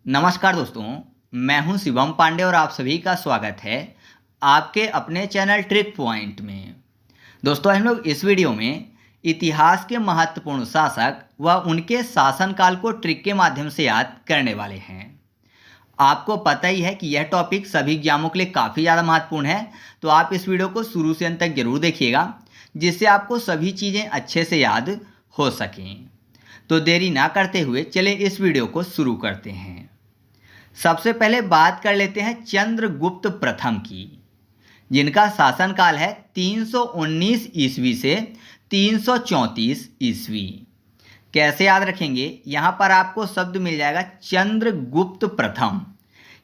नमस्कार दोस्तों, मैं हूं शिवम पांडे और आप सभी का स्वागत है आपके अपने चैनल ट्रिक पॉइंट में। दोस्तों, हम लोग इस वीडियो में इतिहास के महत्वपूर्ण शासक व उनके शासनकाल को ट्रिक के माध्यम से याद करने वाले हैं। आपको पता ही है कि यह टॉपिक सभी एग्जामों के लिए काफ़ी ज़्यादा महत्वपूर्ण है, तो आप इस वीडियो को शुरू से अंत तक जरूर देखिएगा, जिससे आपको सभी चीज़ें अच्छे से याद हो सकें। तो देरी ना करते हुए चले इस वीडियो को शुरू करते हैं। सबसे पहले बात कर लेते हैं चंद्रगुप्त प्रथम की, जिनका शासनकाल है 319 ईस्वी से 334 ईस्वी। कैसे याद रखेंगे? यहाँ पर आपको शब्द मिल जाएगा चंद्रगुप्त प्रथम,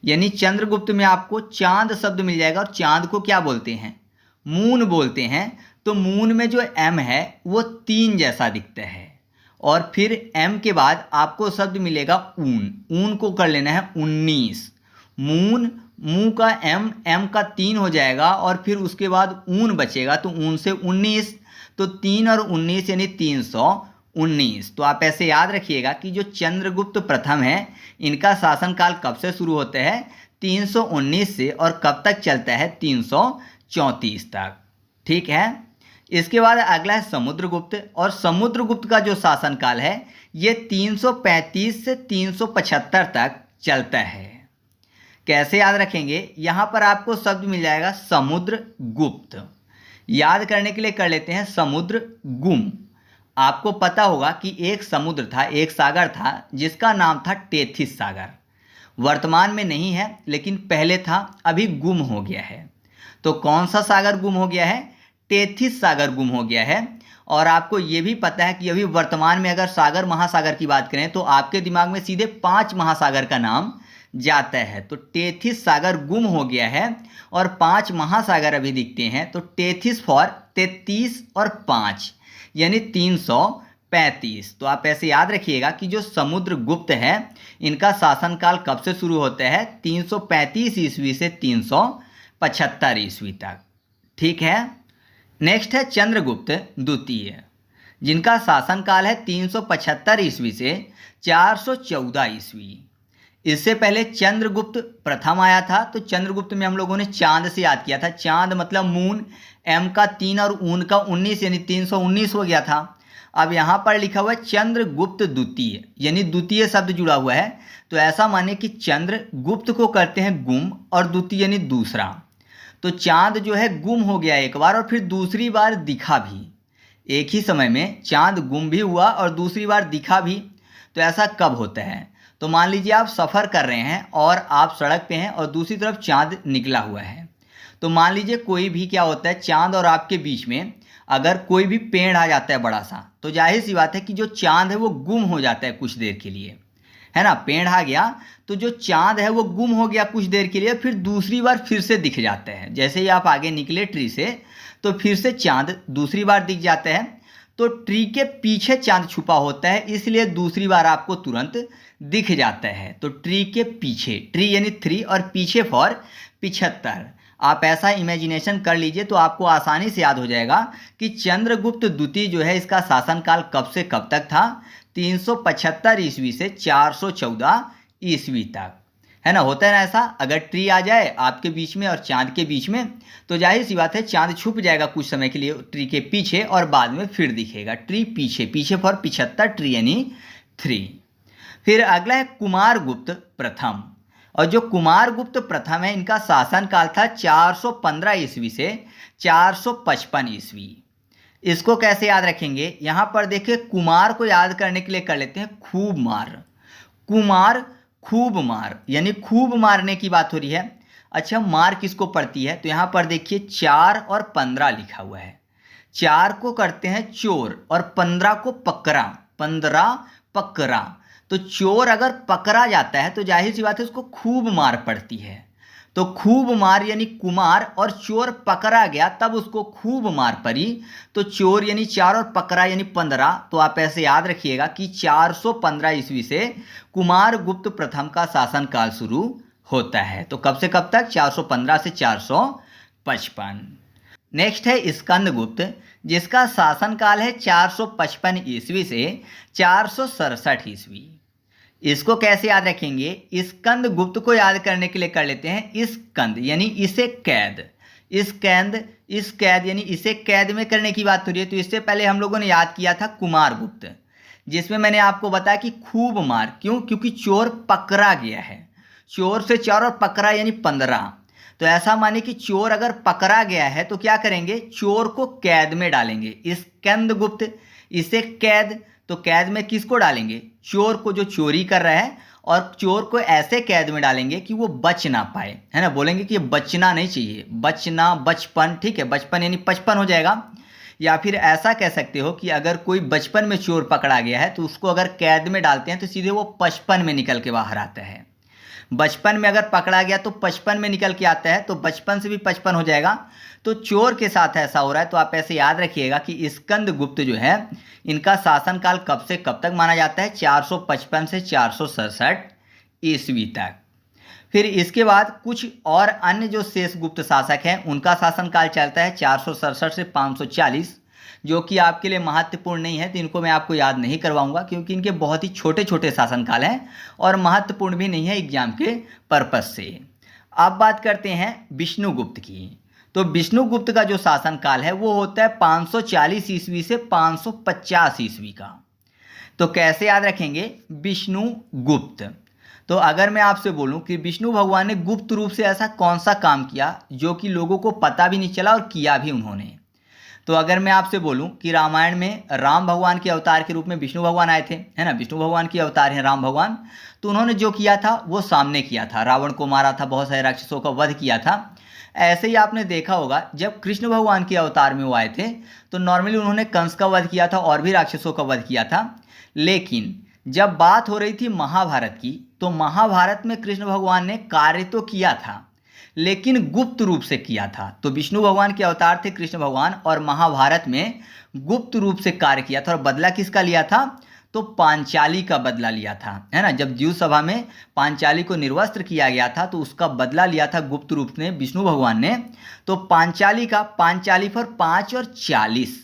यानी चंद्रगुप्त में आपको चांद शब्द मिल जाएगा। और चांद को क्या बोलते हैं? मून बोलते हैं। तो मून में जो एम है वो 3 जैसा दिखता है, और फिर एम के बाद आपको शब्द मिलेगा ऊन। ऊन को कर लेना है 19। मून, मू का एम का 3 हो जाएगा, और फिर उसके बाद ऊन बचेगा, तो ऊन से 19। तो 3 और 19 यानी 319। तो आप ऐसे याद रखिएगा कि जो चंद्रगुप्त प्रथम है, इनका शासनकाल कब से शुरू होता है? 319 से, और कब तक चलता है? 334 तक। ठीक है। इसके बाद अगला है समुद्रगुप्त, और समुद्रगुप्त का जो शासनकाल है ये 335 से 375 तक चलता है। कैसे याद रखेंगे? यहाँ पर आपको शब्द मिल जाएगा समुद्रगुप्त। याद करने के लिए कर लेते हैं समुद्रगुम। आपको पता होगा कि एक समुद्र था, एक सागर था, जिसका नाम था टेथिस सागर। वर्तमान में नहीं है, लेकिन पहले था, अभी गुम हो गया है। तो कौन सा सागर गुम हो गया है? टेथिस सागर गुम हो गया है। और आपको ये भी पता है कि अभी वर्तमान में अगर सागर महासागर की बात करें तो आपके दिमाग में सीधे 5 महासागर का नाम जाता है। तो टेथिस सागर गुम हो गया है और 5 महासागर अभी दिखते हैं। तो टेथिस फॉर 33 और 5 यानी 335। तो आप ऐसे याद रखिएगा कि जो समुद्रगुप्त है, इनका शासनकाल कब से शुरू होता है? 335 ईस्वी से 375 ईस्वी तक। ठीक है। नेक्स्ट है चंद्रगुप्त द्वितीय, जिनका शासनकाल है 375 ईस्वी से 414 ईस्वी। इससे पहले चंद्रगुप्त प्रथम आया था। तो चंद्रगुप्त में हम लोगों ने चांद से याद किया था। चांद मतलब मून, एम का 3 और ऊन का 19 यानी 319 हो गया था। अब यहाँ पर लिखा हुआ है चंद्रगुप्त द्वितीय, यानी द्वितीय शब्द जुड़ा हुआ है। तो ऐसा माने कि चंद्रगुप्त को करते हैं गुम, और द्वितीय यानी दूसरा। तो चांद जो है गुम हो गया एक बार, और फिर दूसरी बार दिखा भी। एक ही समय में चांद गुम भी हुआ और दूसरी बार दिखा भी। तो ऐसा कब होता है? तो मान लीजिए आप सफ़र कर रहे हैं और आप सड़क पे हैं और दूसरी तरफ चांद निकला हुआ है। तो मान लीजिए कोई भी क्या होता है, चांद और आपके बीच में अगर कोई भी पेड़ आ जाता है बड़ा सा, तो जाहिर सी बात है कि जो चांद है वो गुम हो जाता है कुछ देर के लिए, है ना। पेड़ आ गया तो जो चांद है वो गुम हो गया कुछ देर के लिए, फिर दूसरी बार फिर से दिख जाता है। जैसे ही आप आगे निकले ट्री से, तो फिर से चांद दूसरी बार दिख जाता है। तो ट्री के पीछे चांद छुपा होता है, इसलिए दूसरी बार आपको तुरंत दिख जाता है। तो ट्री के पीछे, ट्री यानी 3 और पीछे फॉर 75। आप ऐसा इमेजिनेशन कर लीजिए तो आपको आसानी से याद हो जाएगा कि चंद्रगुप्त द्वितीय जो है, इसका शासनकाल कब से कब तक था? 375 ईस्वी से 414 ईस्वी तक, है ना। होता है ना ऐसा, अगर ट्री आ जाए आपके बीच में और चांद के बीच में, तो जाहिर सी बात है चांद छुप जाएगा कुछ समय के लिए ट्री के पीछे, और बाद में फिर दिखेगा। ट्री पीछे, पीछे फॉर 75, ट्री यानी 3। फिर अगला है कुमारगुप्त प्रथम, और जो कुमारगुप्त प्रथम है, इनका शासनकाल था 415 ईस्वी से 455 ईस्वी। इसको कैसे याद रखेंगे? यहाँ पर देखिए, कुमार को याद करने के लिए कर लेते हैं खूब मार। कुमार खूब मार, यानी खूब मारने की बात हो रही है। अच्छा, मार किसको पड़ती है? तो यहाँ पर देखिए 4 और 15 लिखा हुआ है। 4 को करते हैं चोर और 15 को पकड़ा। 15 पकड़ा। तो चोर अगर पकड़ा जाता है तो जाहिर सी बात है उसको खूब मार पड़ती है। तो खूब मार यानी कुमार, और चोर पकड़ा गया तब उसको खूब मार पड़ी। तो चोर यानी 4 और पकड़ा यानी 15। तो आप ऐसे याद रखिएगा कि 415 ईस्वी से कुमारगुप्त प्रथम का शासनकाल शुरू होता है। तो कब से कब तक? 415 से 455। नेक्स्ट है स्कंदगुप्त, जिसका शासनकाल है 455 ईस्वी से 467 ईस्वी। इसको कैसे याद रखेंगे? स्कंद गुप्त को याद करने के लिए कर लेते हैं स्कंद, यानी इसे कैद। इस कैद यानी इसे कैद में करने की बात हो रही है। तो इससे पहले हम लोगों ने याद किया था कुमार गुप्त, जिसमें मैंने आपको बताया कि खूब मार। क्यों? क्योंकि चोर पकड़ा गया है। चोर से 4 और पकड़ा यानी 15। तो ऐसा माने कि चोर अगर पकड़ा गया है तो क्या करेंगे? चोर को कैद में डालेंगे। स्कंद गुप्त, इसे कैद। तो कैद में किसको डालेंगे? चोर को, जो चोरी कर रहा है। और चोर को ऐसे कैद में डालेंगे कि वो बच ना पाए, है ना। बोलेंगे कि ये बचना नहीं चाहिए, बचना, बचपन, ठीक है। बचपन यानी 55 हो जाएगा। या फिर ऐसा कह सकते हो कि अगर कोई बचपन में चोर पकड़ा गया है तो उसको अगर कैद में डालते हैं तो सीधे वो 55 में निकल के बाहर आता है। बचपन में अगर पकड़ा गया तो 55 में निकल के आता है, तो बचपन से भी 55 हो जाएगा। तो चोर के साथ ऐसा हो रहा है। तो आप ऐसे याद रखिएगा कि स्कंद गुप्त जो है, इनका शासनकाल कब से कब तक माना जाता है? 455 से 467 ईस्वी तक। फिर इसके बाद कुछ और अन्य जो शेष गुप्त शासक हैं उनका शासनकाल चलता है 467 से 540, जो कि आपके लिए महत्वपूर्ण नहीं है। तो इनको मैं आपको याद नहीं करवाऊंगा क्योंकि इनके बहुत ही छोटे छोटे शासनकाल हैं और महत्वपूर्ण भी नहीं है एग्जाम के पर्पज से। अब बात करते हैं विष्णुगुप्त की। तो विष्णुगुप्त का जो शासनकाल है वो होता है 540 ईस्वी से 550 ईस्वी का। तो कैसे याद रखेंगे? विष्णुगुप्त। तो अगर मैं आपसे बोलूं कि विष्णु भगवान ने गुप्त रूप से ऐसा कौन सा काम किया जो कि लोगों को पता भी नहीं चला और किया भी उन्होंने, तो अगर मैं आपसे बोलूं कि रामायण में राम भगवान के अवतार के रूप में विष्णु भगवान आए थे, है ना। विष्णु भगवान के अवतार हैं राम भगवान। तो उन्होंने जो किया था वो सामने किया था, रावण को मारा था, बहुत सारे राक्षसों का वध किया था। ऐसे ही आपने देखा होगा जब कृष्ण भगवान के अवतार में वो आए थे तो नॉर्मली उन्होंने कंस का वध किया था और भी राक्षसों का वध किया था। लेकिन जब बात हो रही थी महाभारत की, तो महाभारत में कृष्ण भगवान ने कार्य तो किया था लेकिन गुप्त रूप से किया था। तो विष्णु भगवान के अवतार थे कृष्ण भगवान और महाभारत में गुप्त रूप से कार्य किया था। और बदला किसका लिया था? तो पांचाली का बदला लिया था, है ना। जब द्यूत सभा में पांचाली को निर्वस्त्र किया गया था तो उसका बदला लिया था गुप्त रूप में विष्णु भगवान ने। तो पांचाली का, पांचाली पर 5 और 40,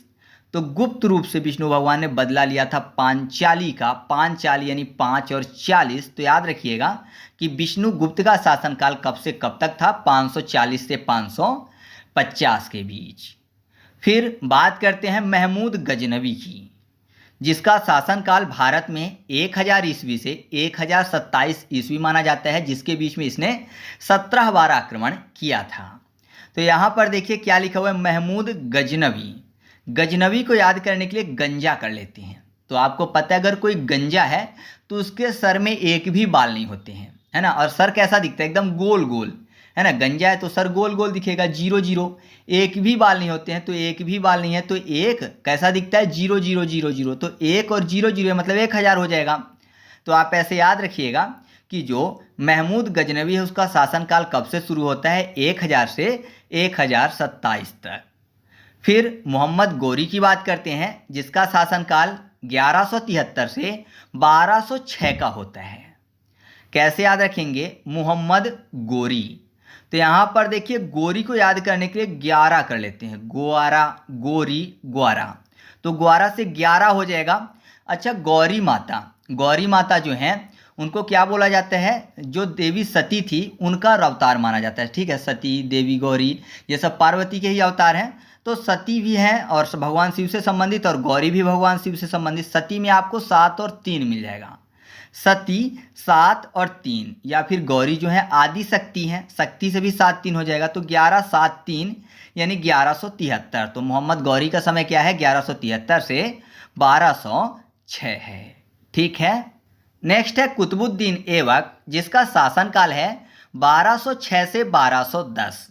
तो गुप्त रूप से विष्णु भगवान ने बदला लिया था पांचाली का। पांचाली यानी 5 और 40। तो याद रखिएगा कि विष्णु गुप्त का शासनकाल कब से कब तक था? 540 से 550 के बीच। फिर बात करते हैं महमूद गजनवी की, जिसका शासनकाल भारत में 1000 ईस्वी से 1027 ईस्वी माना जाता है, जिसके बीच में इसने 17 बार आक्रमण किया था। तो यहाँ पर देखिए क्या लिखा हुआ है, महमूद गजनवी। गजनवी को याद करने के लिए गंजा कर लेते हैं। तो आपको पता है अगर कोई गंजा है तो उसके सर में एक भी बाल नहीं होते हैं, है ना। और सर कैसा दिखता है? एकदम गोल गोल, है ना। गंजा है तो सर गोल गोल दिखेगा, 0 0, एक भी बाल नहीं होते हैं। तो एक भी बाल नहीं है तो एक कैसा दिखता है? 0 0 0 0। तो 1 और 0 0 मतलब 1000 हो जाएगा। तो आप ऐसे याद रखिएगा कि जो महमूद गजनवी है उसका शासनकाल कब से शुरू होता है? 1000 से 1027 तक। फिर मोहम्मद गौरी की बात करते हैं, जिसका शासनकाल 1173 से 1206 का होता है। कैसे याद रखेंगे? मोहम्मद गौरी। तो यहाँ पर देखिए गौरी को याद करने के लिए 11 कर लेते हैं, ग्वारा, गौरी, ग्वारा। तो ग्वारा से 11 हो जाएगा। अच्छा, गौरी माता, गौरी माता जो हैं उनको क्या बोला जाता है? जो देवी सती थी उनका अवतार माना जाता है, ठीक है। सती, देवी गौरी, ये सब पार्वती के ही अवतार हैं। तो सती भी हैं और भगवान शिव से संबंधित, और गौरी भी भगवान शिव से संबंधित। सती में आपको 7 और 3 मिल जाएगा। सती 7 और 3, या फिर गौरी जो है आदि शक्ति हैं, शक्ति से भी 7 3 हो जाएगा। तो 11 7 3 यानी 1173। तो मोहम्मद गौरी का समय क्या है? 1173 से 1206 है, ठीक है। नेक्स्ट है कुतुबुद्दीन ऐबक, जिसका शासनकाल है 1206 से 1210।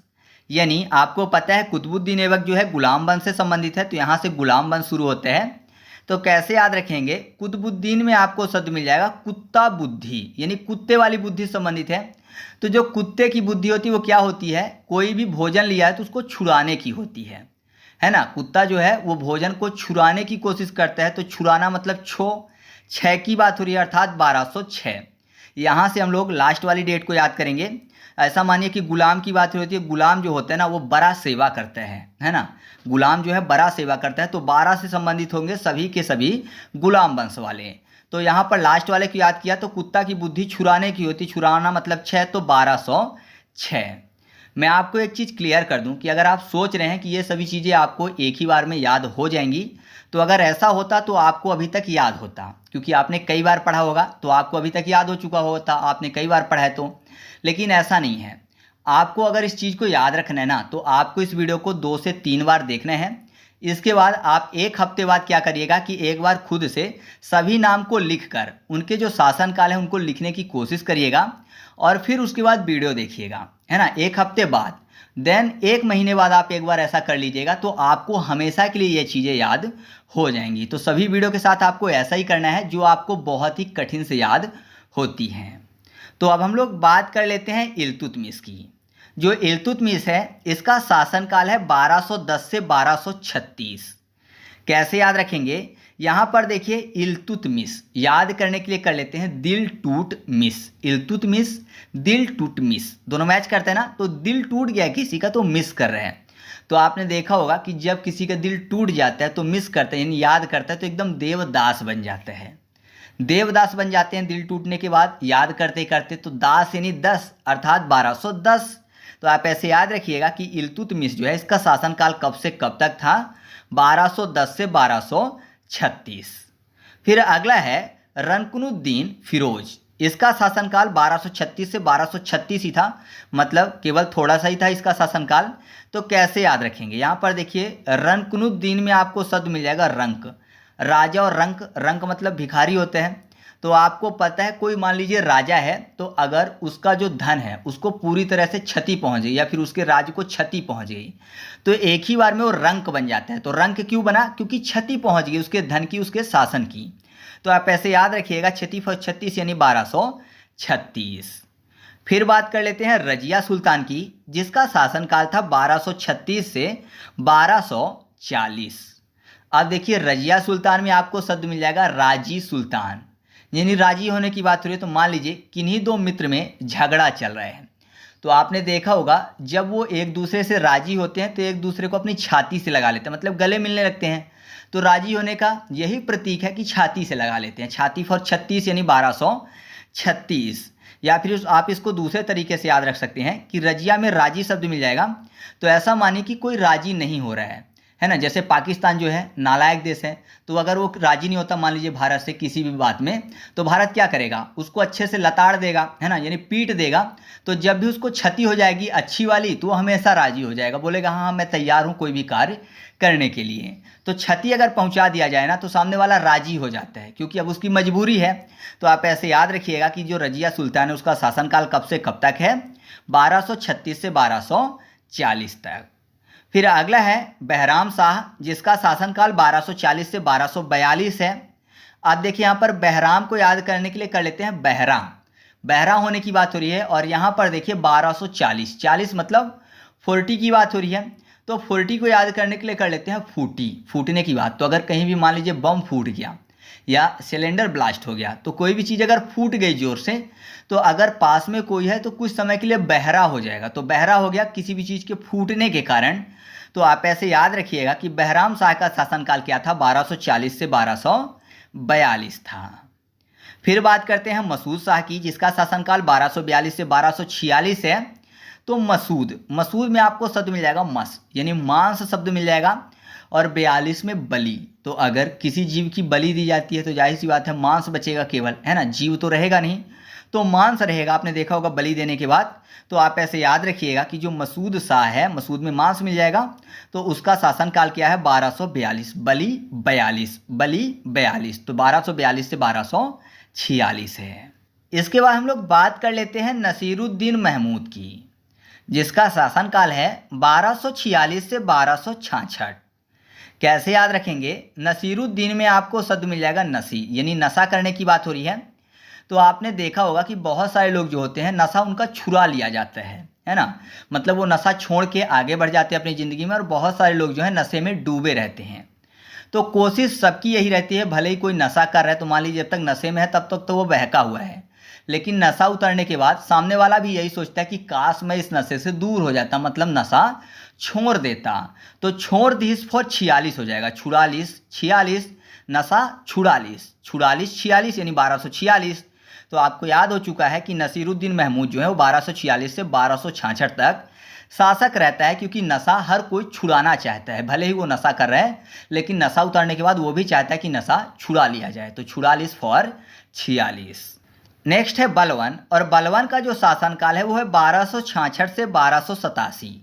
यानी आपको पता है कुतुबुद्दीन ऐबक जो है गुलाम वंश से संबंधित है, तो यहाँ से गुलाम वंश शुरू होते हैं। तो कैसे याद रखेंगे? कुतुबुद्दीन में आपको शब्द मिल जाएगा कुत्ता बुद्धि, यानी कुत्ते वाली बुद्धि संबंधित है। तो जो कुत्ते की बुद्धि होती है वो क्या होती है? कोई भी भोजन लिया है तो उसको छुड़ाने की होती है ना। कुत्ता जो है वो भोजन को छुड़ाने की कोशिश करता है। तो छुड़ाना मतलब 6 की बात हो रही है, अर्थात 1206। यहाँ से हम लोग लास्ट वाली डेट को याद करेंगे। ऐसा मानिए कि गुलाम की बात होती है, गुलाम जो होता है ना वो बड़ा सेवा करता है ना। गुलाम जो है बड़ा सेवा करता है, तो 12 से संबंधित होंगे सभी के सभी गुलाम वंश वाले। तो यहाँ पर लास्ट वाले को याद किया तो कुत्ता की बुद्धि छुड़ाने की होती, छुड़ाना मतलब 6, तो 1206। मैं आपको एक चीज़ क्लियर कर दूं कि अगर आप सोच रहे हैं कि ये सभी चीज़ें आपको एक ही बार में याद हो जाएंगी, तो अगर ऐसा होता तो आपको अभी तक याद होता, क्योंकि आपने कई बार पढ़ा होगा तो आपको अभी तक याद हो चुका होता, आपने कई बार पढ़ा है तो। लेकिन ऐसा नहीं है। आपको अगर इस चीज़ को याद रखना है ना, तो आपको इस वीडियो को 2 से 3 बार देखना है। इसके बाद आप एक हफ्ते बाद क्या करिएगा कि एक बार खुद से सभी नाम को लिखकर उनके जो शासनकाल है उनको लिखने की कोशिश करिएगा, और फिर उसके बाद वीडियो देखिएगा, है ना, एक हफ्ते बाद। देन 1 महीने बाद आप एक बार ऐसा कर लीजिएगा, तो आपको हमेशा के लिए ये चीज़ें याद हो जाएंगी। तो सभी वीडियो के साथ आपको ऐसा ही करना है जो आपको बहुत ही कठिन से याद होती हैं। तो अब हम लोग बात कर लेते हैं इल्तुतमिश की। जो इल्तुतमिश है इसका शासनकाल है 1210 से 1236। कैसे याद रखेंगे, यहाँ पर देखिए इल्तुतमिश याद करने के लिए कर लेते हैं दिल टूट मिस। इल्तुतमिश दिल टूट मिस दोनों मैच करते हैं ना, तो दिल टूट गया किसी का तो मिस कर रहे हैं। तो आपने देखा होगा कि जब किसी का दिल टूट जाता है तो मिस करते हैं, यानी याद करता है, तो एकदम देवदास बन जाता है। देवदास बन जाते हैं दिल टूटने के बाद याद करते करते। तो दास यानी 10 अर्थात 1210। तो आप ऐसे याद रखिएगा कि इल्तुतमिश जो है इसका शासनकाल कब से कब तक था, 1210 से 1236। फिर अगला है रनकुनुद्दीन फिरोज। इसका शासनकाल 1236 से 1236 ही था, मतलब केवल थोड़ा सा ही था इसका शासनकाल। तो कैसे याद रखेंगे, यहाँ पर देखिए रनकुनुद्दीन में आपको शब्द मिल जाएगा रंक, राजा, और रंक, रंक मतलब भिखारी होते हैं। तो आपको पता है कोई मान लीजिए राजा है, तो अगर उसका जो धन है उसको पूरी तरह से क्षति पहुंच गई या फिर उसके राज्य को क्षति पहुंच गई, तो एक ही बार में वो रंक बन जाता है। तो रंक क्यों बना, क्योंकि क्षति पहुंच गई उसके धन की, उसके शासन की। तो आप ऐसे याद रखिएगा 36 यानी 1236। फिर बात कर लेते हैं रजिया सुल्तान की, जिसका शासनकाल था 1236 से 1240। अब देखिए रजिया सुल्तान में आपको शब्द मिल जाएगा राजी सुल्तान, यानी राजी होने की बात हो रही है। तो मान लीजिए किन्हीं 2 मित्र में झगड़ा चल रहा है, तो आपने देखा होगा जब वो एक दूसरे से राजी होते हैं तो एक दूसरे को अपनी छाती से लगा लेते हैं, मतलब गले मिलने लगते हैं। तो राजी होने का यही प्रतीक है कि छाती से लगा लेते हैं। छाती फॉर 36 यानी 1236। या फिर आप इसको दूसरे तरीके से याद रख सकते हैं कि रजिया में राजी शब्द मिल जाएगा, तो ऐसा मानिए कि कोई राजी नहीं हो रहा है ना। जैसे पाकिस्तान जो है नालायक देश है, तो अगर वो राजी नहीं होता मान लीजिए भारत से किसी भी बात में, तो भारत क्या करेगा, उसको अच्छे से लताड़ देगा, है ना, यानी पीट देगा। तो जब भी उसको क्षति हो जाएगी अच्छी वाली, तो वो हमेशा राजी हो जाएगा, बोलेगा हाँ मैं तैयार हूँ कोई भी कार्य करने के लिए। तो क्षति अगर पहुँचा दिया जाए ना, तो सामने वाला राजी हो जाता है, क्योंकि अब उसकी मजबूरी है। तो आप ऐसे याद रखिएगा कि जो रजिया सुल्तान है उसका शासनकाल कब से कब तक है, 1236 से 1240 तक। फिर अगला है बहराम शाह, जिसका शासनकाल 1240 से 1242 है। आप देखिए यहाँ पर बहराम को याद करने के लिए कर लेते हैं बहरा, बहरा होने की बात हो रही है। और यहाँ पर देखिए 1240, 40 मतलब 40 की बात हो रही है। तो 40 को याद करने के लिए कर लेते हैं फूटी, फूटने की बात। तो अगर कहीं भी मान लीजिए बम फूट गया या सिलेंडर ब्लास्ट हो गया, तो कोई भी चीज़ अगर फूट गई जोर से, तो अगर पास में कोई है तो कुछ समय के लिए बहरा हो जाएगा। तो बहरा हो गया किसी भी चीज़ के फूटने के कारण। तो आप ऐसे याद रखिएगा कि बहराम शाह का शासनकाल क्या था, 1240 से 1242 था। फिर बात करते हैं मसूद शाह की, जिसका शासनकाल 1242 से 1246 है। तो मसूद में आपको शब्द मिल जाएगा मस, यानी मांस शब्द मिल जाएगा। और 42 में बलि, तो अगर किसी जीव की बलि दी जाती है तो जाहिर सी बात है मांस बचेगा केवल, है ना, जीव तो रहेगा नहीं, तो मांस रहेगा। आपने देखा होगा बलि देने के बाद। तो आप ऐसे याद रखिएगा कि जो मसूद शाह है, मसूद में मांस मिल जाएगा, तो उसका शासनकाल क्या है, 1242, बलि 42, बलि 42, तो 1242 से 1246 है। इसके बाद हम लोग बात कर लेते हैं नसीरुद्दीन महमूद की, जिसका शासनकाल है 1246 से 1266। कैसे याद रखेंगे, नसीरुद्दीन में आपको शब्द मिल जाएगा नसी, यानी नशा करने की बात हो रही है। तो आपने देखा होगा कि बहुत सारे लोग जो होते हैं नशा उनका छुड़ा लिया जाता है ना, मतलब वो नशा छोड़ के आगे बढ़ जाते हैं अपनी ज़िंदगी में, और बहुत सारे लोग जो है नशे में डूबे रहते हैं। तो कोशिश सबकी यही रहती है, भले ही कोई नशा कर रहा है तो मान लीजिए जब तक नशे में है तब तक तो वो बहका हुआ है, लेकिन नशा उतरने के बाद सामने वाला भी यही सोचता है कि काश मैं इस नशे से दूर हो जाता, मतलब नशा छोड़ देता। तो छोड़ 10 फॉर 46 हो जाएगा, 46, 46, नशा 46, 46 यानी 1246। तो आपको याद हो चुका है कि नसीरुद्दीन महमूद जो है वो 1246 से 1266 तक शासक रहता है, क्योंकि नशा हर कोई छुड़ाना चाहता है। भले ही वो नशा कर रहे हैं, लेकिन नशा उतारने के बाद वो भी चाहता है कि नशा छुड़ा लिया जाए। तो 44 फॉर 46। नेक्स्ट है बलवन, और बलवन का जो शासनकाल है वो है 1266 से 1287।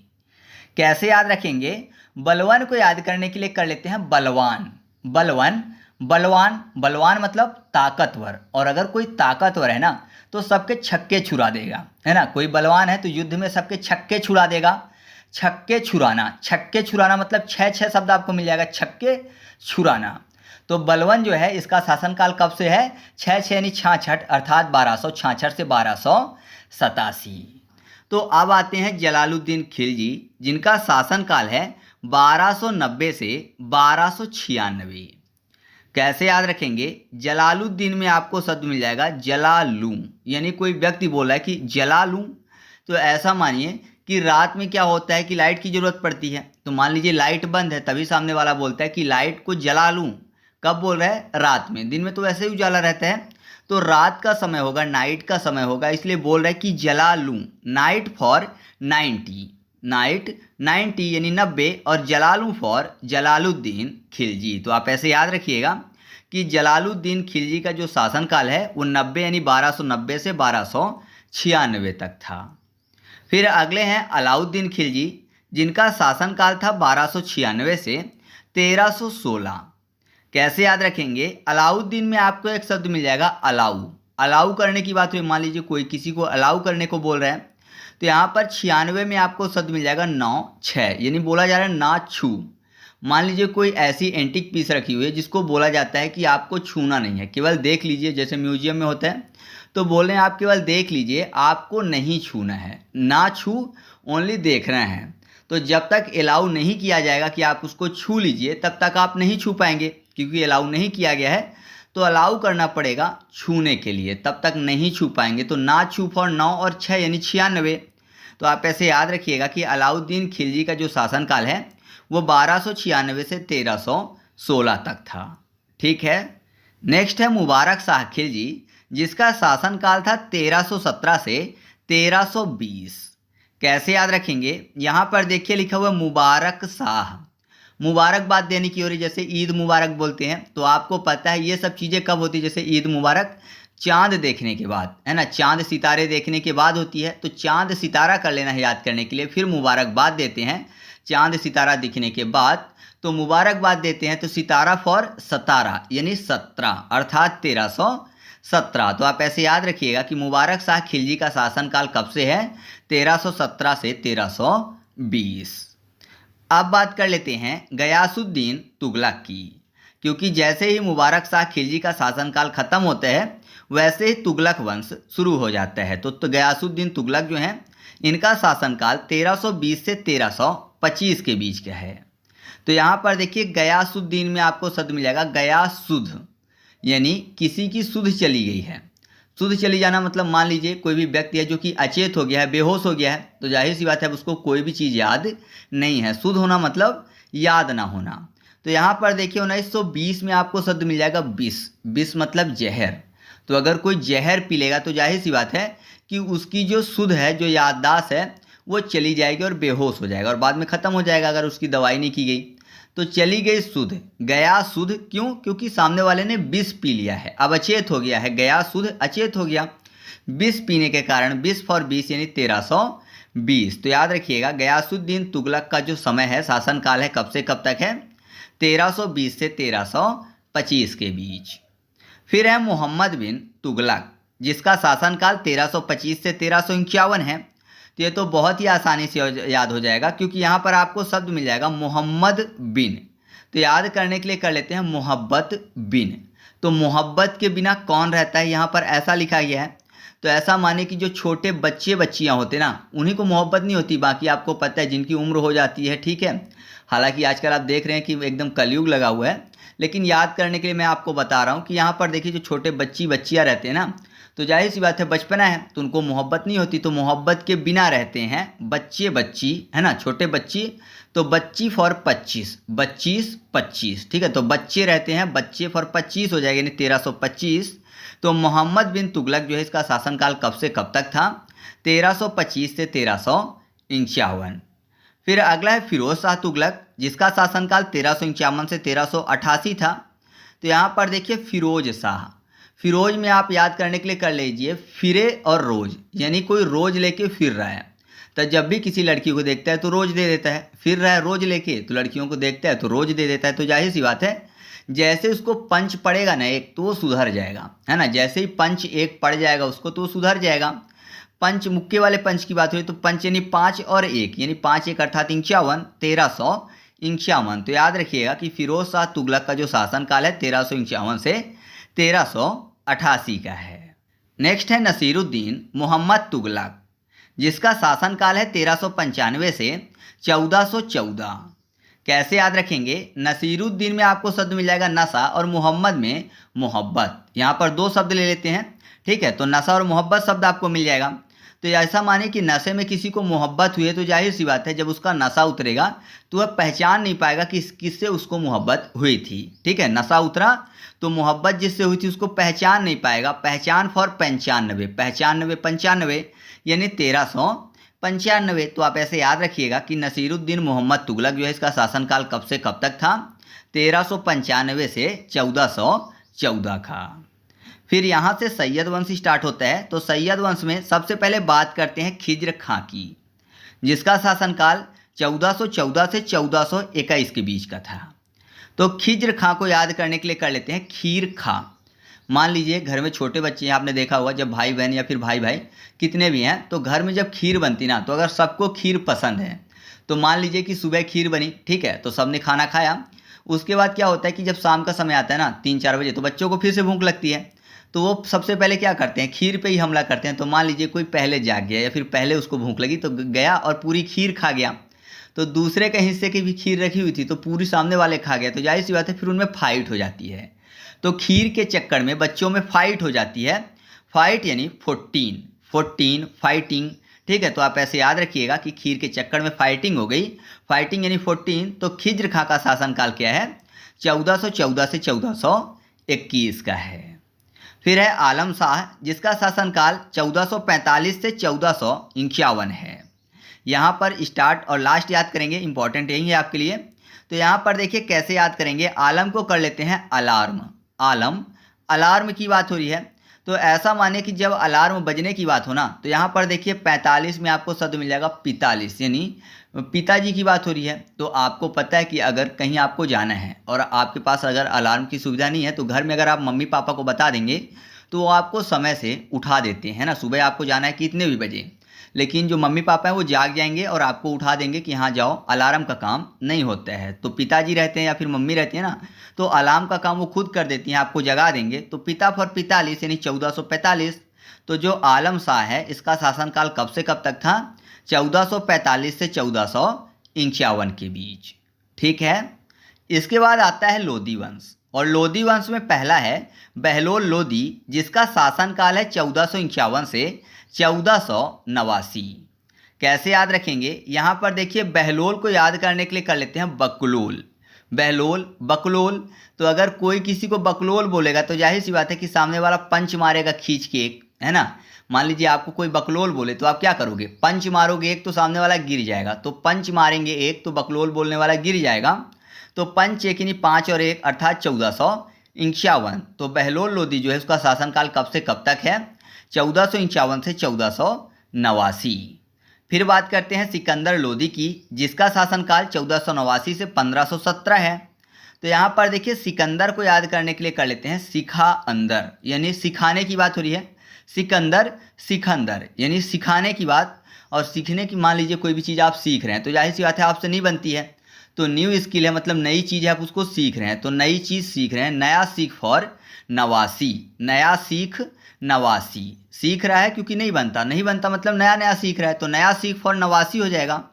कैसे याद रखेंगे? बलवन को याद करने के लिए कर लेते हैं बलवान। बलवन, बलवान, बलवान मतलब ताकतवर, और अगर कोई ताकतवर है ना तो सबके छक्के छुड़ा देगा, है ना। कोई बलवान है तो युद्ध में सबके छक्के छुड़ा देगा। छक्के छुड़ाना, छक्के छुड़ाना मतलब 6 शब्द आपको मिल जाएगा, छक्के छुड़ाना। तो बलवन जो है इसका शासनकाल कब से है? 6 यानी 66, अर्थात 1266 से 1287। तो अब आते हैं जलालुद्दीन खिलजी, जिनका शासनकाल है 1290 से 1296। कैसे याद रखेंगे? जलालुद्दीन में आपको शब्द मिल जाएगा जला लूं, यानी कोई व्यक्ति बोला है कि जला लूं। तो ऐसा मानिए कि रात में क्या होता है कि लाइट की ज़रूरत पड़ती है। तो मान लीजिए लाइट बंद है, तभी सामने वाला बोलता है कि लाइट को जला लूं। कब बोल रहा है? रात में। दिन में तो वैसे ही उजाला रहता है, तो रात का समय होगा, नाइट का समय होगा, इसलिए बोल रहा है कि जला लूं। नाइट फॉर 90, नाइट 90 यानी 90, और जलालू फॉर जलालुद्दीन खिलजी। तो आप ऐसे याद रखिएगा कि जलालुद्दीन खिलजी का जो शासनकाल है वो 90 यानी 1290 से 1296 तक था। फिर अगले हैं अलाउद्दीन खिलजी, जिनका शासनकाल था 1296 से 1316। कैसे याद रखेंगे? अलाउद्दीन में आपको एक शब्द मिल जाएगा अलाउ। अलाउ करने की बात हुई, मान लीजिए कोई किसी को अलाउ करने को बोल रहे हैं, तो यहाँ पर 96 में आपको शब्द मिल जाएगा 96, यानी बोला जा रहा है ना छू। मान लीजिए कोई ऐसी एंटीक पीस रखी हुई है जिसको बोला जाता है कि आपको छूना नहीं है, केवल देख लीजिए, जैसे म्यूजियम में होता है, तो बोल रहे हैं आप केवल देख लीजिए, आपको नहीं छूना है, ना छू, ओनली देखना है। तो जब तक अलाउ नहीं किया जाएगा कि आप उसको छू लीजिए, तब तक आप नहीं छू पाएंगे, क्योंकि अलाउ नहीं किया गया है, तो अलाउ करना पड़ेगा छूने के लिए, तब तक नहीं छू पाएंगे। तो ना छू फॉर 9 और 6 यानी 96। तो आप ऐसे याद रखिएगा कि अलाउद्दीन खिलजी का जो शासनकाल है वो 1296 से 1316 तक था। ठीक है। नेक्स्ट है मुबारक शाह खिलजी, जिसका शासनकाल था 1317 से 1320। कैसे याद रखेंगे? यहाँ पर देखिए लिखा हुआ मुबारक शाह, मुबारकबाद देने की ओर, जैसे ईद मुबारक बोलते हैं। तो आपको पता है ये सब चीज़ें कब होती है? जैसे ईद मुबारक चांद देखने के बाद, है ना, चांद सितारे देखने के बाद होती है। तो चांद सितारा कर लेना है याद करने के लिए, फिर मुबारकबाद देते हैं चांद सितारा दिखने के बाद। तो मुबारकबाद देते हैं तो सितारा फॉर 17 यानी 17, अर्थात 1317। तो आप ऐसे याद रखिएगा कि मुबारक शाह खिलजी का शासनकाल कब से है? 1317 से 1320। अब बात कर लेते हैं गयासुद्दीन तुगलक की, क्योंकि जैसे ही मुबारक शाह खिलजी का शासनकाल खत्म होता है वैसे ही तुगलक वंश शुरू हो जाता है। तो गयासुद्दीन तुगलक जो हैं इनका शासनकाल 1320 से 1325 के बीच का है। तो यहाँ पर देखिए गयासुद्दीन में आपको शब्द मिल जाएगा गयासुध, यानी किसी की सुध चली गई है। सुध चली जाना मतलब मान लीजिए कोई भी व्यक्ति है जो कि अचेत हो गया है, बेहोश हो गया है, तो जाहिर सी बात है उसको कोई भी चीज़ याद नहीं है। सुध होना मतलब याद ना होना। तो यहाँ पर देखिए 1920 में आपको शब्द मिल जाएगा विष। विष मतलब जहर। तो अगर कोई जहर पी लेगा तो जाहिर सी बात है कि उसकी जो सुध है, जो याददाश्त है, वो चली जाएगी और बेहोश हो जाएगा और बाद में ख़त्म हो जाएगा अगर उसकी दवाई नहीं की गई। तो चली गई सुध, गया सुध। क्यों? क्योंकि सामने वाले ने विष पी लिया है, अब अचेत हो गया है, गया सुध अचेत हो गया। विष पीने के कारण विष फॉर 20 यानी 1320। तो याद रखिएगा गयासुद्दीन तुगलक का जो समय है, शासनकाल है, कब से कब तक है? 1320 से 1325 के बीच। फिर है मोहम्मद बिन तुगलक, जिसका शासनकाल 1325 से 1351 है। तो ये तो बहुत ही आसानी से याद हो जाएगा, क्योंकि यहाँ पर आपको शब्द मिल जाएगा मोहम्मद बिन। तो याद करने के लिए कर लेते हैं मोहब्बत बिन। तो मोहब्बत के बिना कौन रहता है, यहाँ पर ऐसा लिखा गया है। तो ऐसा माने कि जो छोटे बच्चे बच्चियाँ होते ना, उन्हीं को मोहब्बत नहीं होती, बाकी आपको पता है जिनकी उम्र हो जाती है, ठीक है। हालांकि आजकल आप देख रहे हैं कि एकदम कलयुग लगा हुआ है, लेकिन याद करने के लिए मैं आपको बता रहा हूँ कि यहाँ पर देखिए जो छोटे बच्चियाँ रहते हैं ना, तो जाहिर सी बात है बचपना है तो उनको मोहब्बत नहीं होती, तो मोहब्बत के बिना रहते हैं बच्चे बच्ची, है ना, छोटे बच्ची। तो बच्ची फॉर 25, 25, ठीक है। तो बच्चे रहते हैं, बच्चे फॉर 25 हो जाएगा, यानी 1325। तो मोहम्मद बिन तुगलक जो है इसका शासनकाल कब से कब तक था? 1325 से 1351। फिर अगला है फिरोज शाह तुगलक, जिसका शासनकाल 1351 से 1388 था। तो यहाँ पर देखिए फिरोज शाह, फिरोज में आप याद करने के लिए कर लीजिए फिरे और रोज, यानी कोई रोज लेके फिर रहा है। तो जब भी किसी लड़की को देखता है तो रोज दे देता है, फिर रहा है रोज लेके, तो लड़कियों को देखता है तो रोज दे देता है। तो जाहिर सी बात है जैसे उसको पंच पड़ेगा ना एक, तो वो सुधर जाएगा, है ना। जैसे ही पंच एक पड़ जाएगा उसको तो वो सुधर जाएगा। पंच मुक्के वाले पंच की बात हुई तो पंच यानी 5 और 1, यानी 5 1 अर्थात 51, 1351। तो याद रखिएगा कि फिरोज शाह तुगलक का जो शासनकाल है 1351 से 1388 का है। नेक्स्ट है नसीरुद्दीन मोहम्मद तुगलक, जिसका शासनकाल है 1395 से 1414। कैसे याद रखेंगे? नसीरुद्दीन में आपको शब्द मिल जाएगा नशा और मोहम्मद में मोहब्बत। यहाँ पर दो शब्द ले लेते हैं, ठीक है। तो नशा और मोहब्बत शब्द आपको मिल जाएगा। तो ऐसा माने कि नशे में किसी को मोहब्बत हुई है, तो जाहिर सी बात है जब उसका नशा उतरेगा तो वह पहचान नहीं पाएगा कि किससे उसको मोहब्बत हुई थी, ठीक है। नशा उतरा तो मोहब्बत जिससे हुई थी उसको पहचान नहीं पाएगा। पहचान फॉर 95, 95, यानी 1395। तो आप ऐसे याद रखिएगा कि नसीरुद्दीन मोहम्मद तुगलक जो है इसका शासनकाल कब से कब तक था? 1395 से 1414 का। फिर यहाँ से सैयद वंश स्टार्ट होता है। तो सैयद वंश में सबसे पहले बात करते हैं खिज्र खां की, जिसका शासनकाल 1414 से 1421 के बीच का था। तो खिज्र खां को याद करने के लिए कर लेते हैं खीर खां। मान लीजिए घर में छोटे बच्चे हैं, आपने देखा होगा जब भाई बहन या फिर भाई भाई कितने भी हैं तो घर में जब खीर बनती ना, तो अगर सबको खीर पसंद है तो मान लीजिए कि सुबह खीर बनी, ठीक है, तो सबने खाना खाया। उसके बाद क्या होता है कि जब शाम का समय आता है ना 3-4 बजे, तो बच्चों को फिर से भूख लगती है। तो वो सबसे पहले क्या करते हैं? खीर पे ही हमला करते हैं। तो मान लीजिए कोई पहले जाग गया या फिर पहले उसको भूख लगी तो गया और पूरी खीर खा गया। तो दूसरे के हिस्से की भी खीर रखी हुई थी तो पूरी सामने वाले खा गया। तो जाहिर सी बात है फिर उनमें फाइट हो जाती है। तो खीर के चक्कर में बच्चों में फाइट हो जाती है। फाइट यानी 14 फाइटिंग, ठीक है। तो आप ऐसे याद रखिएगा कि खीर के चक्कर में फाइटिंग हो गई, फाइटिंग यानी 14। तो खिज्र खां का शासनकाल क्या है? 1414 से 1421 का है। फिर है आलम शाह, जिसका शासनकाल 1445 से 1451 है। यहाँ पर स्टार्ट और लास्ट याद करेंगे, इंपॉर्टेंट यही है आपके लिए। तो यहाँ पर देखिए कैसे याद करेंगे। आलम को कर लेते हैं अलार्म। आलम, अलार्म की बात हो रही है तो ऐसा माने कि जब अलार्म बजने की बात हो ना, तो यहाँ पर देखिए 45 में आपको शब्द मिल जाएगा 45, यानी पिताजी की बात हो रही है। तो आपको पता है कि अगर कहीं आपको जाना है और आपके पास अगर अलार्म की सुविधा नहीं है तो घर में अगर आप मम्मी पापा को बता देंगे तो वो आपको समय से उठा देते हैं ना। सुबह आपको जाना है कितने भी बजे, लेकिन जो मम्मी पापा हैं वो जाग जाएंगे और आपको उठा देंगे कि हाँ जाओ, अलार्म का काम नहीं होता है। तो पिताजी रहते हैं या फिर मम्मी रहती है ना, तो अलार्म का काम वो खुद कर देती हैं, आपको जगा देंगे। तो पिता फॉर 45 यानी 1445। तो जो आलम शाह है इसका शासनकाल कब से कब तक था? 1445 से 1451 के बीच, ठीक है। इसके बाद आता है लोधी वंश, और लोधी वंश में पहला है बहलोल लोधी, जिसका शासनकाल है 1451 से 1489। कैसे याद रखेंगे? यहाँ पर देखिए बहलोल को याद करने के लिए कर लेते हैं बकलोल। बहलोल, बकलोल। तो अगर कोई किसी को बकलोल बोलेगा तो जाहिर सी बात है कि सामने वाला पंच मारेगा खींच के एक, है ना। मान लीजिए आपको कोई बकलोल बोले तो आप क्या करोगे? पंच मारोगे एक तो सामने वाला गिर जाएगा, तो पंच मारेंगे एक तो बकलोल बोलने वाला गिर जाएगा। तो पंच एक यानी 5 और 1 अर्थात 1451। तो बहलोल लोधी जो है उसका शासनकाल कब से कब तक है? 1451 से 1489। फिर बात करते हैं सिकंदर लोधी की, जिसका शासनकाल 1489 से 1517 है। तो यहाँ पर देखिए सिकंदर को याद करने के लिए कर लेते हैं सिखा अंदर, यानी सिखाने की बात हो रही है। सिकंदर, सिखंदर यानी सिखाने की बात। और सीखने की, मान लीजिए कोई भी चीज़ आप सीख रहे हैं तो जाहिर सी बात है आपसे नहीं बनती है, तो न्यू स्किल है, मतलब नई चीज़ है, आप उसको सीख रहे हैं। तो नई चीज़ सीख रहे हैं, नया सीख फॉर नवासी, नया सीख नवासी। सीख रहा है क्योंकि नहीं बनता मतलब नया नया सीख रहा है, तो नया सीख फॉर नवासी हो जाएगा,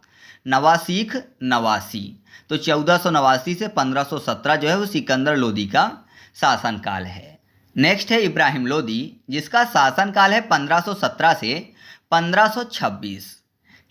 नवा सीख नवासी। तो 1489 से 1517 जो है वो सिकंदर लोधी का शासनकाल है। नेक्स्ट है इब्राहिम लोदी, जिसका शासनकाल है 1517 से 1526।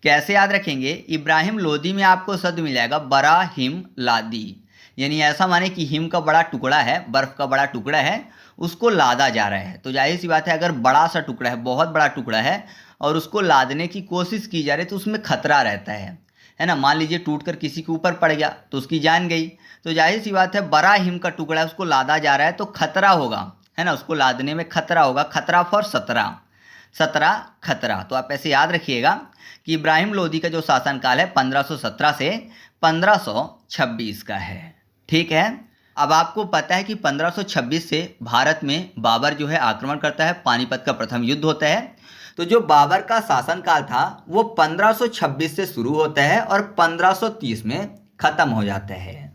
कैसे याद रखेंगे? इब्राहिम लोदी में आपको शब्द मिल जाएगा बड़ा हिम लादी, यानी ऐसा माने कि हिम का बड़ा टुकड़ा है, बर्फ का बड़ा टुकड़ा है, उसको लादा जा रहा है। तो जाहिर सी बात है, अगर बड़ा सा टुकड़ा है, बहुत बड़ा टुकड़ा है और उसको लादने की कोशिश की जा रही है तो उसमें खतरा रहता है ना। मान लीजिए टूट कर किसी के ऊपर पड़ गया तो उसकी जान गई। तो जाहिर सी बात है, बड़ा हिम का टुकड़ा है, उसको लादा जा रहा है तो खतरा होगा, है ना, उसको लादने में खतरा होगा। खतरा फॉर 17, 17 खतरा। तो आप ऐसे याद रखिएगा कि इब्राहिम लोदी का जो शासनकाल है 1517 से 1526 का है। ठीक है। अब आपको पता है कि 1526 से भारत में बाबर जो है आक्रमण करता है, पानीपत का प्रथम युद्ध होता है। तो जो बाबर का शासनकाल था वो 1526 से शुरू होता है और 1530 में खत्म हो जाता है।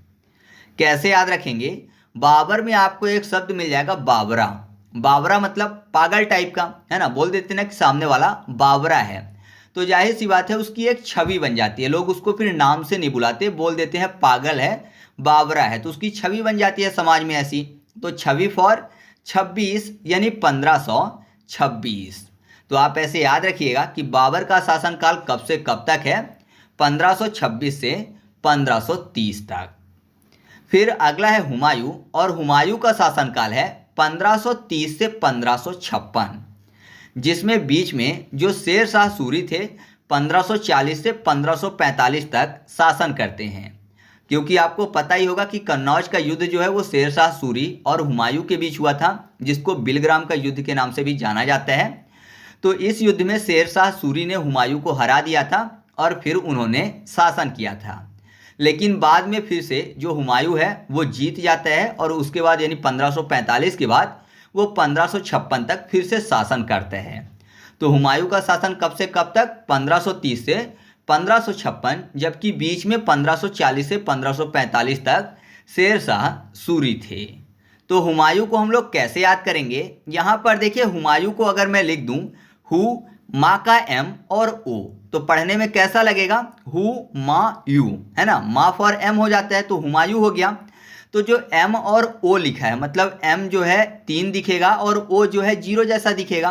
कैसे याद रखेंगे? बाबर में आपको एक शब्द मिल जाएगा बाबरा। बाबरा मतलब पागल टाइप का, है ना, बोल देते ना कि सामने वाला बाबरा है। तो जाहिर सी बात है उसकी एक छवि बन जाती है, लोग उसको फिर नाम से नहीं बुलाते, बोल देते हैं पागल है, बाबरा है, तो उसकी छवि बन जाती है समाज में ऐसी। तो छवि फॉर 26 यानी 1526। तो आप ऐसे याद रखिएगा कि बाबर का शासनकाल कब से कब तक है? 1526 से 1530 तक। फिर अगला है हुमायूं, और हुमायूं का शासनकाल है 1530 से 1556, जिसमें बीच में जो शेर शाह सूरी थे 1540 से 1545 तक शासन करते हैं। क्योंकि आपको पता ही होगा कि कन्नौज का युद्ध जो है वो शेर शाह सूरी और हुमायूं के बीच हुआ था, जिसको बिलग्राम का युद्ध के नाम से भी जाना जाता है। तो इस युद्ध में शेर शाह सूरी ने हुमायूं को हरा दिया था और फिर उन्होंने शासन किया था। लेकिन बाद में फिर से जो हुमायूं है वो जीत जाता है और उसके बाद यानी 1545 के बाद वो 1556 तक फिर से शासन करते हैं। तो हुमायूं का शासन कब से कब तक? 1530 से 1556, जबकि बीच में 1540 से 1545 तक शेर शाह सूरी थे। तो हुमायूं को हम लोग कैसे याद करेंगे? यहाँ पर देखिए, हुमायूं को अगर मैं लिख दूँ हु माँ का एम और ओ, तो पढ़ने में कैसा लगेगा? हु मा यू, है ना, माँ फॉर एम हो जाता है तो हुमायूं हो गया। तो जो एम और ओ लिखा है, मतलब एम जो है 3 दिखेगा और ओ जो है 0 जैसा दिखेगा,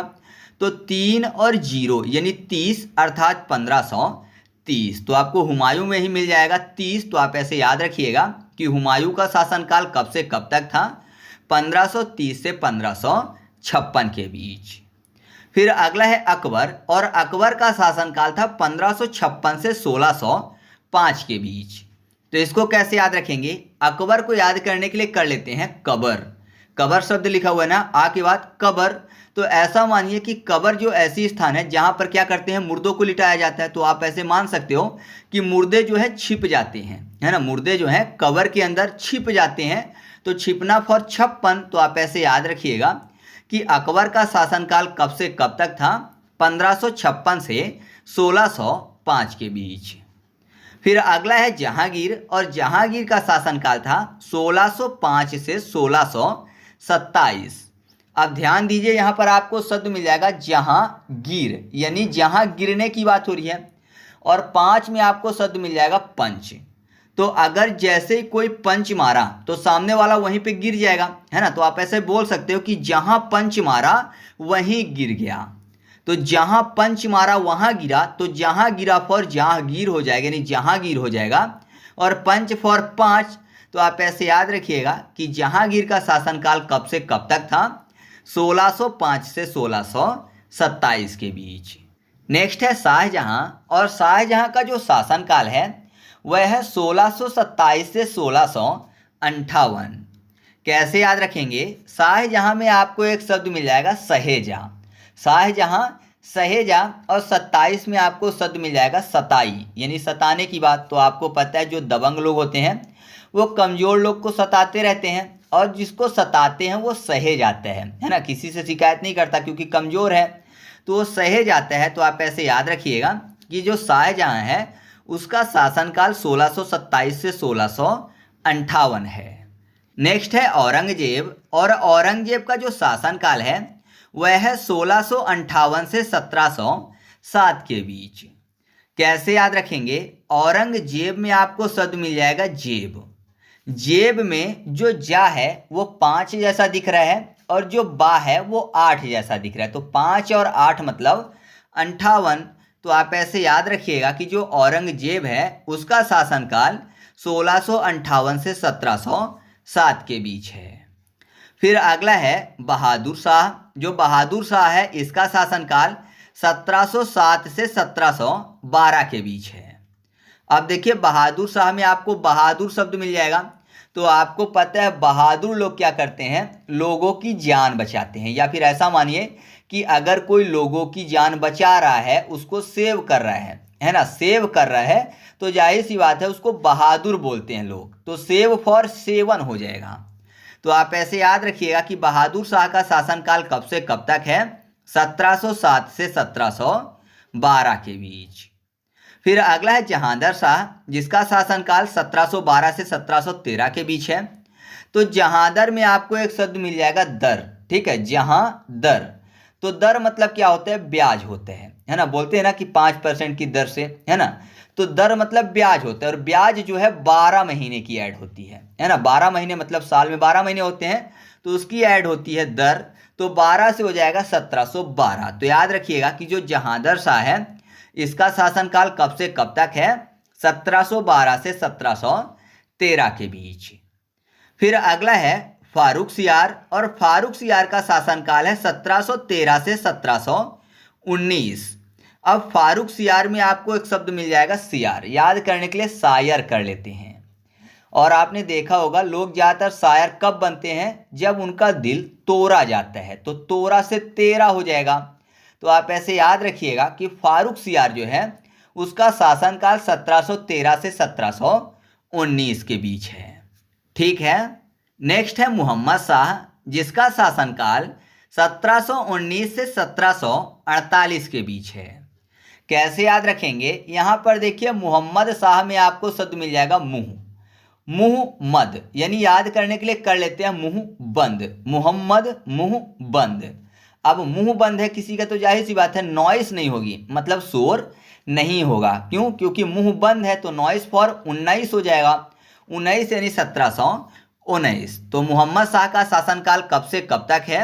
तो 3 और 0 यानी 30 अर्थात 1530। तो आपको हुमायूं में ही मिल जाएगा 30। तो आप ऐसे याद रखिएगा कि हुमायूं का शासनकाल कब से कब तक था? 1530 से 1556 के बीच। फिर अगला है अकबर, और अकबर का शासनकाल था 1556 से 1605 के बीच। तो इसको कैसे याद रखेंगे? अकबर को याद करने के लिए कर लेते हैं कबर। कबर शब्द लिखा हुआ है ना, आ के बाद कबर। तो ऐसा मानिए कि कबर जो ऐसी स्थान है जहां पर क्या करते हैं, मुर्दों को लिटाया जाता है। तो आप ऐसे मान सकते हो कि मुर्दे जो है छिप जाते हैं, है ना, मुर्दे जो है कबर के अंदर छिप जाते हैं। तो छिपना फॉर 56। तो आप ऐसे याद रखिएगा कि अकबर का शासनकाल कब से कब तक था? 1556 से 1605 के बीच। फिर अगला है जहांगीर, और जहांगीर का शासनकाल था 1605 से 1627। अब ध्यान दीजिए, यहाँ पर आपको शब्द मिल जाएगा जहांगीर, यानी जहां गिरने की बात हो रही है, और 5 में आपको शब्द मिल जाएगा पंच। तो अगर जैसे ही कोई पंच मारा तो सामने वाला वहीं पे गिर जाएगा, है ना। तो आप ऐसे बोल सकते हो कि जहां पंच मारा वहीं गिर गया। तो जहां पंच मारा वहां गिरा, तो जहां गिरा फॉर जहांगीर हो जाएगा, यानी जहांगीर हो जाएगा, और पंच फॉर 5। तो आप ऐसे याद रखिएगा कि जहांगीर का शासनकाल कब से कब तक था? 1605 से 1627 के बीच। नेक्स्ट है शाहजहां, और शाहजहां का जो शासनकाल है वह है 1627 से 1658। कैसे याद रखेंगे? शाहजहां में आपको एक शब्द मिल जाएगा सहेजा। शाहजहां, सहेजा, और 27 में आपको शब्द मिल जाएगा सताई, यानी सताने की बात। तो आपको पता है जो दबंग लोग होते हैं वो कमज़ोर लोग को सताते रहते हैं, और जिसको सताते हैं वो सहे जाता है ना, किसी से शिकायत नहीं करता क्योंकि कमज़ोर है, तो वो सहे जाता है। तो आप ऐसे याद रखिएगा कि जो शाहजहां है उसका शासनकाल 1627 से 1658 है। नेक्स्ट है औरंगजेब, और औरंगजेब का जो शासनकाल है वह है 1658 से 1707 के बीच। कैसे याद रखेंगे? औरंगजेब में आपको शब्द मिल जाएगा जेब। जेब में जो जा है वो 5 जैसा दिख रहा है, और जो बा है वो 8 जैसा दिख रहा है, तो 5 और 8 मतलब 58। तो आप ऐसे याद रखिएगा कि जो औरंगजेब है उसका शासनकाल 1658 से 1707 के बीच है। फिर अगला है बहादुर शाह। जो बहादुर शाह है इसका शासनकाल 1707 से 1712 के बीच है। अब देखिए बहादुर शाह में आपको बहादुर शब्द मिल जाएगा, तो आपको पता है बहादुर लोग क्या करते हैं, लोगों की जान बचाते हैं, या फिर ऐसा मानिए कि अगर कोई लोगों की जान बचा रहा है, उसको सेव कर रहा है ना, सेव कर रहा है, तो जाहिर सी बात है उसको बहादुर बोलते हैं लोग, तो सेव फॉर सेवन हो जाएगा। तो आप ऐसे याद रखिएगा कि बहादुर शाह का शासनकाल कब से कब तक है, 1707 से 1712 के बीच। फिर अगला है जहांगीर शाह, जिसका शासनकाल 1712 से 1713 के बीच है। तो जहांगीर में आपको एक शब्द मिल जाएगा दर, ठीक है, जहांदर। तो दर मतलब क्या होता है, ब्याज होते हैं, है ना, बोलते हैं ना कि 5% की दर से, है ना, तो दर मतलब ब्याज होता है, और ब्याज जो है 12 महीने की ऐड होती है ना, 12 महीने मतलब साल में 12 महीने होते हैं, तो उसकी ऐड होती है दर, तो 12 से हो जाएगा 1712। तो याद रखिएगा कि जो जहांगीर शाह है इसका शासनकाल कब से कब तक है, 1712 से 1713 के बीच। फिर अगला है फारूक सियार, और फारूक सियार का शासनकाल है 1713 से 1719। अब फारूक सियार में आपको एक शब्द मिल जाएगा सियार, याद करने के लिए शायर कर लेते हैं। और आपने देखा होगा लोग ज़्यादातर शायर कब बनते हैं, जब उनका दिल तोड़ा जाता है, तो तोड़ा से तेरा हो जाएगा। तो आप ऐसे याद रखिएगा कि फारूक सियार जो है उसका शासनकाल 1713 से 1719 के बीच है, ठीक है। नेक्स्ट है मोहम्मद शाह, जिसका शासनकाल 1719 से 1748 के बीच है। कैसे याद रखेंगे, यहाँ पर देखिए मोहम्मद शाह में आपको शब्द मिल जाएगा मुंह, मुंह मद, यानी याद करने के लिए कर लेते हैं मुंह बंद, मोहम्मद मुंह बंद। अब मुंह बंद है किसी का, तो जाहिर सी बात है नॉइस नहीं होगी, मतलब शोर नहीं होगा, क्यों, क्योंकि मुंह बंद है, तो नॉइस फॉर 19 हो जाएगा, 19 यानी 1719। तो मोहम्मद शाह का शासनकाल कब से कब तक है,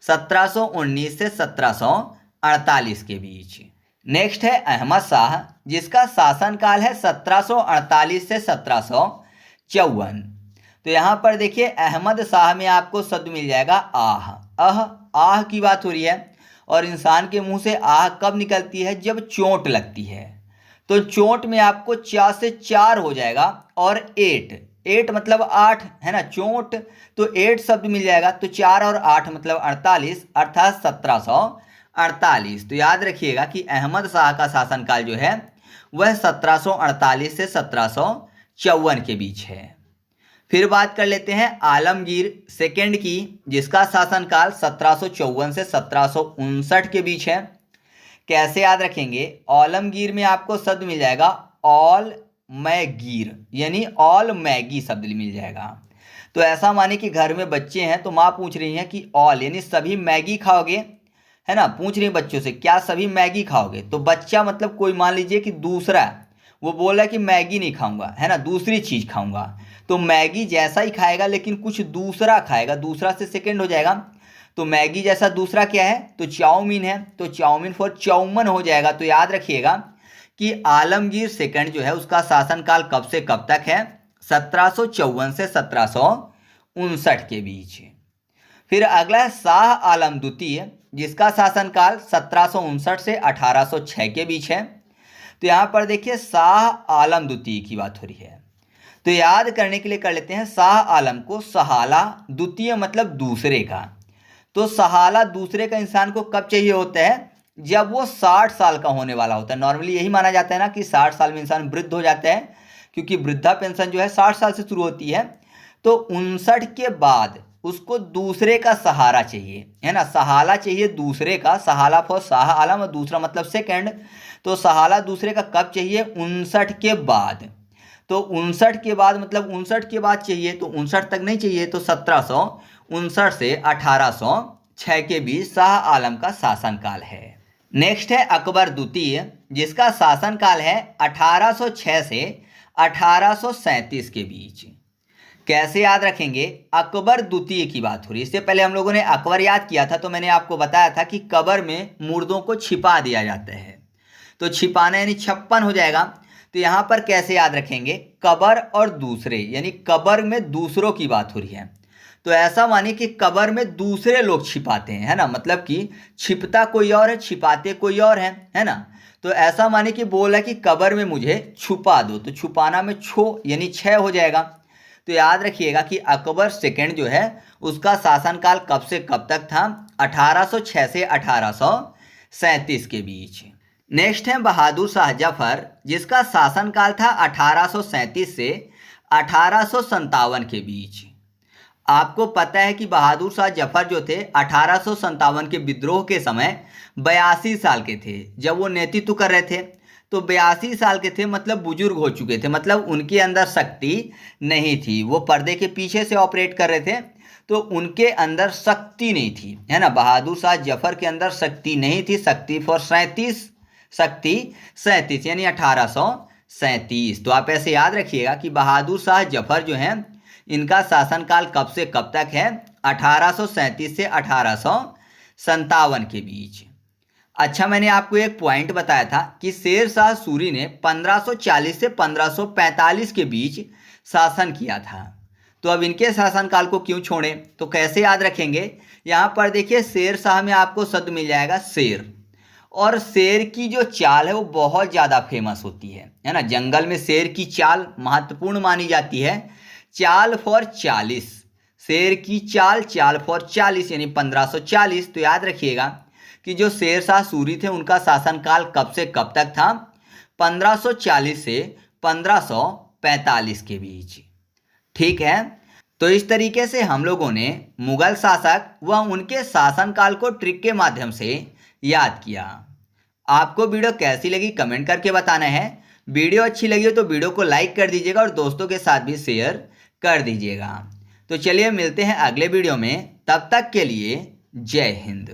1719 से 1748 के बीच। नेक्स्ट है अहमद शाह, जिसका शासनकाल है 1748 से 1754। तो यहाँ पर देखिए अहमद शाह में आपको शब्द मिल जाएगा आह की बात हो रही है, और इंसान के मुंह से आह कब निकलती है, जब चोट लगती है, तो चोट में आपको 4 से 4 हो जाएगा, और 8 मतलब 8, है ना, चोट, तो 8 शब्द मिल जाएगा, तो 4 और 8 मतलब 48, अर्थात 1748। तो याद रखिएगा कि अहमद शाह का शासनकाल जो है वह 1748 से 1754 के बीच है। फिर बात कर लेते हैं आलमगीर सेकेंड की, जिसका शासनकाल 1754 से 1759 के बीच है। कैसे याद रखेंगे, आलमगीर में आपको शब्द मिल जाएगा ऑल मैगीर, यानी ऑल मैगी शब्द मिल जाएगा। तो ऐसा माने कि घर में बच्चे हैं, तो माँ पूछ रही हैं कि ऑल यानी सभी मैगी खाओगे, है ना, पूछ रही है बच्चों से क्या सभी मैगी खाओगे, तो बच्चा मतलब कोई मान लीजिए कि दूसरा वो बोला कि मैगी नहीं खाऊंगा, है ना, दूसरी चीज़ खाऊंगा, तो मैगी जैसा ही खाएगा लेकिन कुछ दूसरा खाएगा, दूसरा से सेकंड हो जाएगा, तो मैगी जैसा दूसरा क्या है, तो चाउमीन है, तो चाउमीन फॉर चौमन हो जाएगा। तो याद रखिएगा कि आलमगीर सेकंड जो है उसका शासनकाल कब से कब तक है, 1754 से 1759 के बीच। फिर अगला है शाह आलम द्वितीय, जिसका शासनकाल 1759 से 1806 के बीच है। तो यहाँ पर देखिए शाह आलम द्वितीय की बात हो रही है, तो याद करने के लिए कर लेते हैं शाह आलम को सहाला, द्वितीय मतलब दूसरे का, तो सहाला दूसरे का इंसान को कब चाहिए होता है, जब वो 60 साल का होने वाला होता है। नॉर्मली यही माना जाता है ना कि 60 साल में इंसान वृद्ध हो जाता है, क्योंकि वृद्धा पेंशन जो है 60 साल से शुरू होती है, तो 59 के बाद उसको दूसरे का सहारा चाहिए, है ना, सहाला चाहिए दूसरे का, सहाला फॉर शाह आलम, और दूसरा मतलब सेकंड, तो सहाला दूसरे का कब चाहिए, 59 के बाद। तो 59 के बाद मतलब 59 के बाद चाहिए, तो 59 तक नहीं चाहिए, तो 1759 से 1806 के बीच शाह आलम का शासनकाल है। नेक्स्ट है अकबर द्वितीय, जिसका शासनकाल है 1806 से 1837 के बीच। कैसे याद रखेंगे? अकबर द्वितीय की बात हो रही है। इससे पहले हम लोगों ने अकबर याद किया था, तो मैंने आपको बताया था कि कब्र में मुर्दों को छिपा दिया जाता है, तो छिपाना यानी 56 हो जाएगा। तो यहाँ पर कैसे याद रखेंगे? कब्र और दूसरे, यानी कब्र में दूसरों की बात हो रही है, तो ऐसा मानिए कि कब्र में दूसरे लोग छिपाते हैं, है ना, मतलब कि छिपता कोई और है, छिपाते कोई और है ना। तो ऐसा मानिए कि बोला कि कब्र में मुझे छुपा दो, तो छुपाना में छो यानी 6 हो जाएगा। तो याद रखिएगा कि अकबर सेकंड जो है उसका शासनकाल कब से कब तक था? 1806 से 1837 के बीच। नेक्स्ट है बहादुर शाह जफर, जिसका शासनकाल था 1837 से 1857 के बीच। आपको पता है कि बहादुर शाह जफर जो थे 1857 के विद्रोह के समय 82 साल के थे जब वो नेतृत्व कर रहे थे। तो 82 साल के थे मतलब बुजुर्ग हो चुके थे, मतलब उनके अंदर शक्ति नहीं थी, वो पर्दे के पीछे से ऑपरेट कर रहे थे, तो उनके अंदर शक्ति नहीं थी, है ना। बहादुर शाह जफर के अंदर शक्ति नहीं थी, शक्ति 37 यानी 1837। तो आप ऐसे याद रखिएगा कि बहादुर शाह जफर जो हैं इनका शासनकाल कब से कब तक है? 1837 से 1857 के बीच। अच्छा, मैंने आपको एक पॉइंट बताया था कि शेर शाह सूरी ने 1540 से 1545 के बीच शासन किया था, तो अब इनके शासनकाल को क्यों छोड़ें? तो कैसे याद रखेंगे? यहाँ पर देखिए शेर शाह में आपको शब्द मिल जाएगा शेर, और शेर की जो चाल है वो बहुत ज़्यादा फेमस होती है ना। जंगल में शेर की चाल महत्वपूर्ण मानी जाती है। चाल फॉर 40, शेर की चाल, चाल फॉर 40 यानी 1540। तो याद रखिएगा कि जो शेर शाह सूरी थे उनका शासनकाल कब से कब तक था? 1540 से 1545 के बीच। ठीक है, तो इस तरीके से हम लोगों ने मुगल शासक व उनके शासनकाल को ट्रिक के माध्यम से याद किया। आपको वीडियो कैसी लगी कमेंट करके बताना है। वीडियो अच्छी लगी हो तो वीडियो को लाइक कर दीजिएगा और दोस्तों के साथ भी शेयर कर दीजिएगा। तो चलिए मिलते हैं अगले वीडियो में, तब तक के लिए जय हिंद।